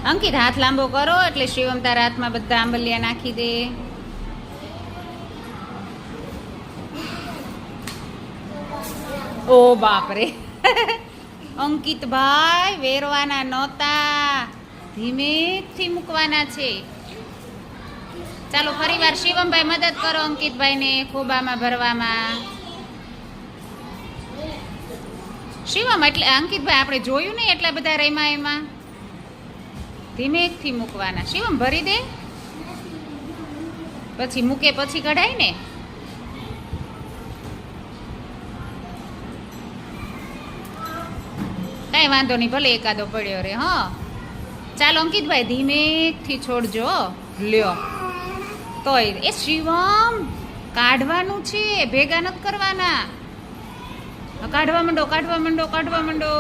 અંકિત હાથ લાંબો કરો એટલે શિવમ તારા હાથમાં બધા આંબલિયા નાખી દે. ઓ બાપરે અંકિતભાઈ વેરવાના નહોતા, ધીમેથી મૂકવાના છે. ચાલો ફરીવાર શિવમભાઈ મદદ કરો અંકિતભાઈને ખોબામાં ભરવામાં. શિવમ એટલે અંકિતભાઈ આપણે જોયું નહીં એટલા બધા રમ્યા એમાં. ધીમેથી મૂકવાના. શિવમ ભરી દે પછી મૂકે પછી કઢાય ને. કાંઈ વાંધો નહીં, ભલે એકાદો પડ્યો રે. હા ચાલો અંકિતભાઈ ધીમેથી છોડજો. લ્યો તોય એ શિવમ કાઢવાનું છે, ભેગા નથી કરવાના. કાઢવા માંડો, કાઢવા માંડો, કાઢવા માંડો.